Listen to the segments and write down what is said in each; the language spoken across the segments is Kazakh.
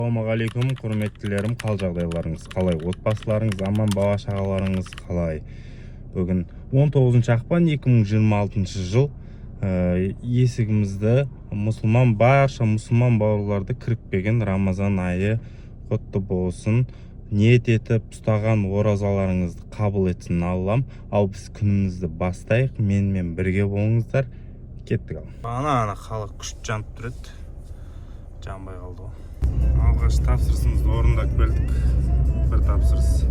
Ассалаумағалейкум, құрметтілерім, қал жағдайларыңыз қалай? Отбасыларыңыз аман, бала шағаларыңыз қалай? Бүгін 19 ақпан 2026 жыл. Есігімізді барша мұсылман бауырларды кірікпеген Рамазан айы құтты болсын. Ниет етіп ұстаған оразаларыңызды қабыл етсін Аллам. Ал біз күнімізді бастайық. Менімен бірге болыңыздар. Кеттік ал. Ана халық күшт жанып тұрады. Жанбай қалды ғой. Алғаш тапсырысымызды орындап келдік. Бір тапсырыс.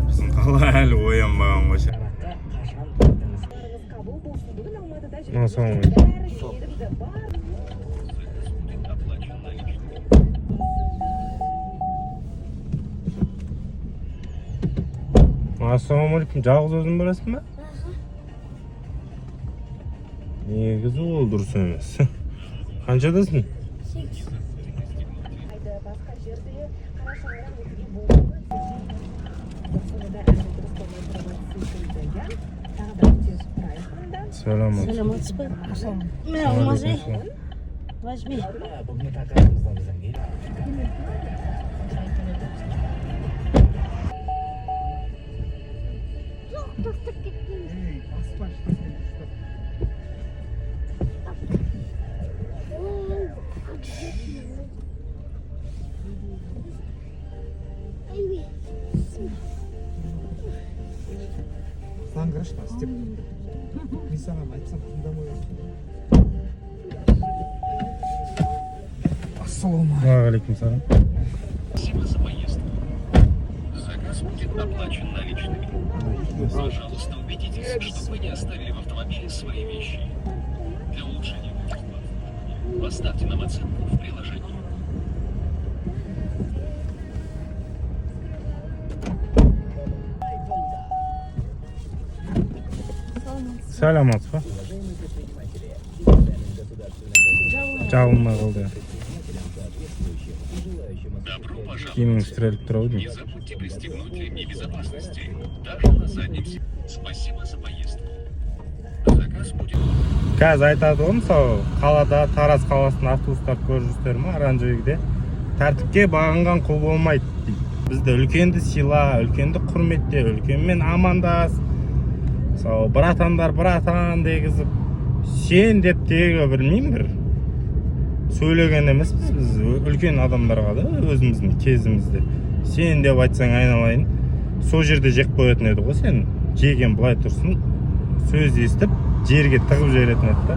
Біздің қала әлі оянбаған ғой. Ассалаумағалейкум. Жалғыз өзің барасың ба? Негізі ол дұрыс емес. Қаншадасың? 8. Сәлематсыз ба? Мен алмазы. Возьми. Саңғырышта істеп мен саған айтсам тыңдамай Ассалаумағалейкум. Спасибо за поездку. Заказ будет оплачен наличными. Пожалуйста, убедитесь, что вы не оставили в автомобиле свои вещи. Для улучшения качества поставьте нам оценку в приложении. Сәлематсыз ба? Жалынмай қалды. Добро пожаловать. Киімің стреліп тұр ау Не деймін. забудьте пристегнуть ремни безопасности. Даже на заднем сиденье. Спасибо за поездку. Заказ будет... Қазір айтады ғой, мысалы, қалада, Тараз қаласының автобустарды көріп жүрсіздер ме, оранжевыйде тәртіпке бағынған құл болмайды дейді. Бізді үлкенді сыйла, үлкенді құрметте, үлкенмен амандас. Мысалы, братан дегізіп, сен деп тегі білмеймін бір сөйлеген емес біз үлкен адамдарға да өзіміздің кезімізде. Сен деп айтсаң айналайын, сол жерде жек қоятын еді ғой сен. Жеген былай тұрсын, сөз естіп, жерге тығып жіберетін еді да.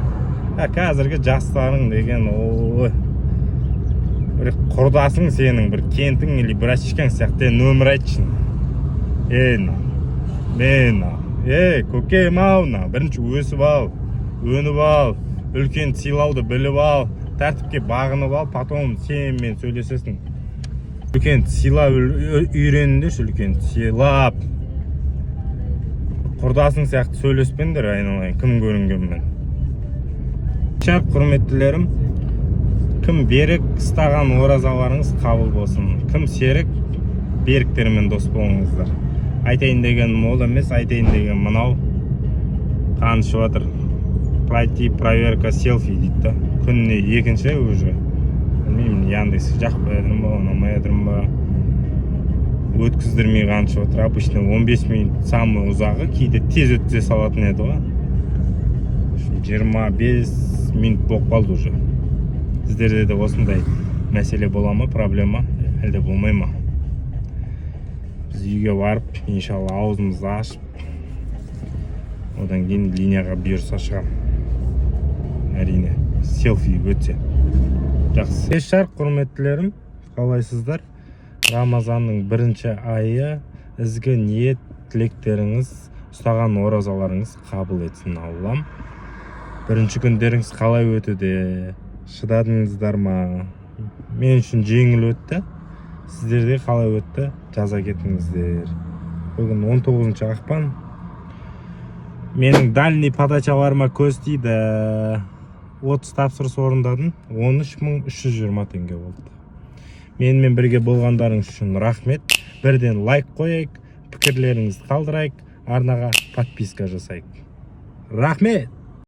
Қазіргі жастарың деген, бір құрдасың сенің, бір кентің или бір ашкаң сияқты нөмір айтшын. Көкем ау, бірінші өсіп ал, өніп ал, үлкен сыйлауды біліп ал, тәртіпке бағынып ал, потом сенімен сөйлесесің. Үлкен сыйлап үйреніңдерші, үлкен сыйлап. Құрдасың сияқты сөйлеспеңдер айналайын, кім көрінгенмен. Шақ құрметтілерім, кім берік ұстаған оразаларыңыз қабыл болсын. Кім серік, беріктермен дос болыңыздар. Айтайын деген ол емес, айтайын деген мынау қанышып жатыр. Пройти проверка селфи дейді да. Күніне екінші уже. Білмеймін, Яндекс жақпай едірім ба, ұнамай едірім ба. Өткіздірмей қанышып жатыр. Обычно 15 минут самый ұзағы, кейде тез өткізе салатын еді ғой. 25 минут болып қалды уже. Сіздерде де осындай мәселе бола ма, проблема, әлде болмай ма? Біз үйге барып, иншалла аузымызды ашып, одан кейін линияға бұйырса шығам. Әрине, селфи өтсе. Жақсы. Кеш жарық құрметтілерім, қалайсыздар? Рамазанның бірінші айы, ізгі ниет, тілектеріңіз, ұстаған оразаларыңыз қабыл етсін Аллам. Бірінші күндеріңіз қалай өтуде? Шыдадыңыздар ма? Мен үшін жеңіл өтті. Сіздерде қалай өтті? Жаза кетіңіздер. Бүгін 19 ақпан. Менің дальний подачаларыма көз тиді. 30 тапсырыс орындадым. 13.320 теңге болды. Менімен бірге болғандарыңыз үшін рахмет. Бірден лайк қойайық, пікірлеріңізді қалдырайық, арнаға подписка жасайық. Рахмет!